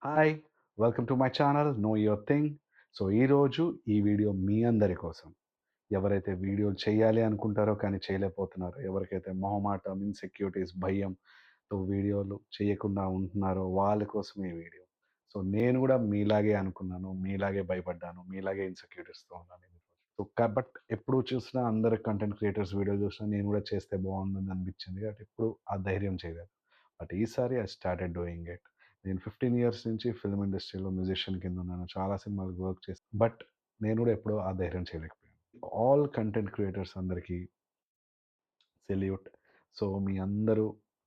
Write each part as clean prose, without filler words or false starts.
Hi! Welcome to my channel know your thing. ఈరోజు ఈ video మీ అందరి కోసం. ఎవరైతే వీడియోలు చేయాలి అనుకుంటారో కానీ చేయలేకపోతున్నారో, ఎవరికైతే మొహమాటం, ఇన్‌సెక్యూరిటీస్, భయంతో వీడియోలు చేయకుండా ఉంటున్నారో వాళ్ళ కోసమే ఈ వీడియో. నేను గూడా మీలాగే అనుకున్నాను. మీలాగే భయపడ్డాను. మీలాగే ఇన్‌సెక్యూరిటీస్‌తో ఉన్నాను ఈరోజు. బట్ ఎప్పుడు చూసినా అందరు కంటెంట్ క్రియేటర్స్ వీడియోలు చూసినా నేను గూడా చేస్తే బావుండును అనిపించింది. బట్ ఎప్పుడు ఆ ధైర్యం చేయలేదు. బట్ ఈసారి ఐ స్టార్టెడ్ డూయింగ్ ఇట్. నేను 15 ఇయర్స్ నుంచి ఫిల్మ్ ఇండస్ట్రీలో మ్యూజిషియన్ కింద ఉన్నాను. చాలా సినిమాలకు వర్క్ చేశాను. బట్ నేను గూడా ఎప్పుడూ ఆ ధైర్యం చేయలేకపోయాను. ఆల్ కంటెంట్ క్రియేటర్స్ అందరికీ సెల్యూట్. మీ అందరూ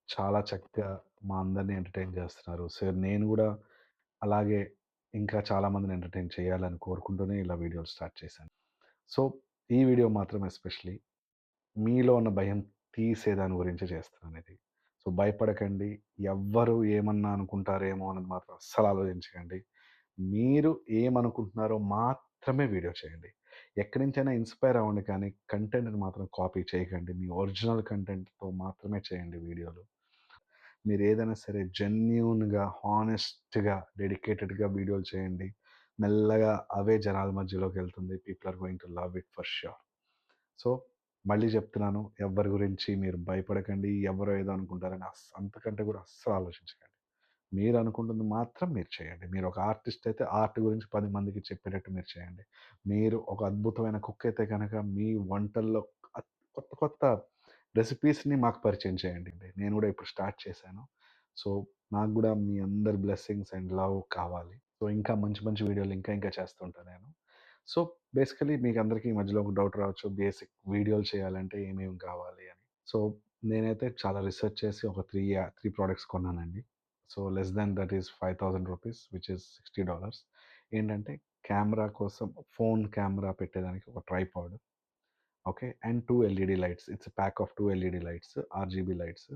చాలా చక్కగా మా అందరిని ఎంటర్‌టైన్ చేస్తున్నారు. నేను గూడా అలాగే ఇంకా చాలా మందిని ఎంటర్‌టైన్ చేయాలని కోరుకుంటూనే ఇలా వీడియోలు స్టార్ట్ చేశాను. సో, ఈ వీడియో మాత్రం ఎస్పెషల్లీ మీలో ఉన్న భయం తీసే దాని గురించి చేస్తున్నానిది. భయపడకండి. ఎవ్వరు ఏమన్నా అనుకుంటారేమో అన్నది మాత్రం అస్సలు ఆలోచించకండి. మీరు ఏమనుకుంటున్నారో మాత్రమే వీడియో చేయండి. ఎక్కడి నుంచైనా ఇన్‌స్పైర్ అవ్వండి కానీ కంటెంట్‌ని మాత్రం కాపీ చేయకండి. మీ ఒరిజినల్ కంటెంట్‌తో మాత్రమే చేయండి వీడియోలు. మీరేదైనా సరే జెన్యూన్‌గా, హానెస్ట్‌గా, డెడికేటెడ్‌గా వీడియోలు చేయండి. మెల్లగా అవే జనాల మధ్యలోకెళ్తుంది. People are going to love it for sure. So, మళ్ళీ చెప్తున్నాను. ఎవ్వరి గురించి మీరు భయపడకండి. ఎవరో ఏదో అనుకుంటారని అంతకంటే కూడా అస్సలు ఆలోచించకండి. మీరనుకుంటుంది మాత్రం మీరు చేయండి. మీరొక ఆర్టిస్ట్ అయితే ఆర్ట్ గురించి 10 మందికి చెప్పేటట్టు మీరు చేయండి. మీరు ఒక అద్భుతమైన కుక్ అయితే గనక మీ వంటల్లో కొత్త కొత్త రెసిపీస్‌ని మాకు పరిచయం చేయండి. నేను గూడా ఇప్పుడు స్టార్ట్ చేశాను. సో, నాకు గూడా మీ అందరి బ్లెస్సింగ్స్ అండ్ లవ్ కావాలి. ఇంకా మంచి మంచి వీడియోలు ఇంకా ఇంకా చేస్తుంటా నేను. సో, బేసికల్లీ మీకందరికీ ఈ మధ్యలో ఒక డౌట్ రావచ్చు. బేసిక్ వీడియోలు చేయాలంటే ఏమేమి కావాలి అని. సో, నేనైతే చాలా రిసర్చ్ చేసి ఒక 3 ప్రొడక్ట్స్ కొన్నానండి. Less than that is ₹5000 which is $60. ఏంటంటే కెమెరా కోసం ఫోన్ కెమెరా పెట్టేదానికి ఒక tripod. Okay. And 2 LED lights. It's a pack of 2 LED lights. RGB lights.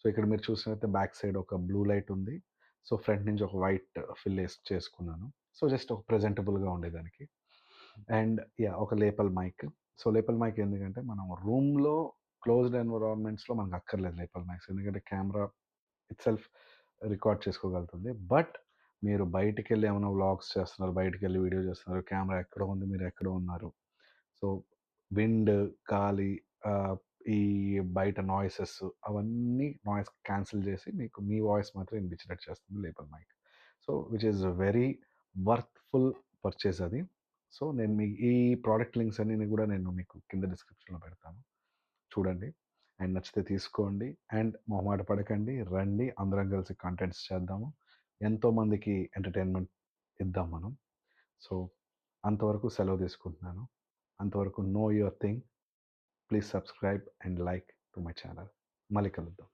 ఇక్కడ మీరు చూసినట్లయితే బ్యాక్ సైడ్ ఒక బ్లూ లైట్ ఉంది. ఫ్రంట్ నుంచి ఒక వైట్ చేసుకున్నాను. జస్ట్ ఒక ప్రెజెంటబుల్‌గా ఉండేదానికి. And yeah! ఒక లేపల్ మైక్. లేపల్ మైక్ ఎందుకంటే మనం రూమ్‌లో క్లోజ్డ్ ఎన్విరాన్మెంట్స్‌లో మనకు అక్కర్లేదు లేపల్ మైక్స్. ఎందుకంటే కెమెరా ఇట్‌సెల్ఫ్ రికార్డ్ చేసుకోగలుగుతుంది. బట్ మీరు బయటికెళ్ళి ఏమైనా వ్లాగ్స్ చేస్తున్నారు, బయటికెళ్ళి వీడియో చేస్తున్నారు, కెమెరా ఎక్కడో ఉంది, మీరెక్కడో ఉన్నారు. సో, విండ్, గాలి, ఆహ్, ఈ బయట నాయిసెస్ అవన్నీ నాయిస్ క్యాన్సెల్ చేసి మీకు మీ వాయిస్ మాత్రం వినిపించేటట్టు చేస్తుంది lapel mic. Which is very worthful purchase అది. నేను మీ ఈ ప్రొడక్ట్ లింక్స్ అన్నీ కూడా నేను మీకు కింద డిస్క్రిప్షన్‌లో పెడతాను. చూడండి. అండ్ నచ్చితే తీసుకోండి. అండ్ మొహమాట పడకండి. రండి అందరం కలిసి కంటెంట్స్ చేద్దాము. ఎంతోమందికి ఎంటర్‌టైన్‌మెంట్ ఇద్దాం మనం. సో, అంతవరకు సెలవు తీసుకుంటున్నాను. అంతవరకు know your thing. Please subscribe and like to my channel. మళ్ళీ కలుద్దాం.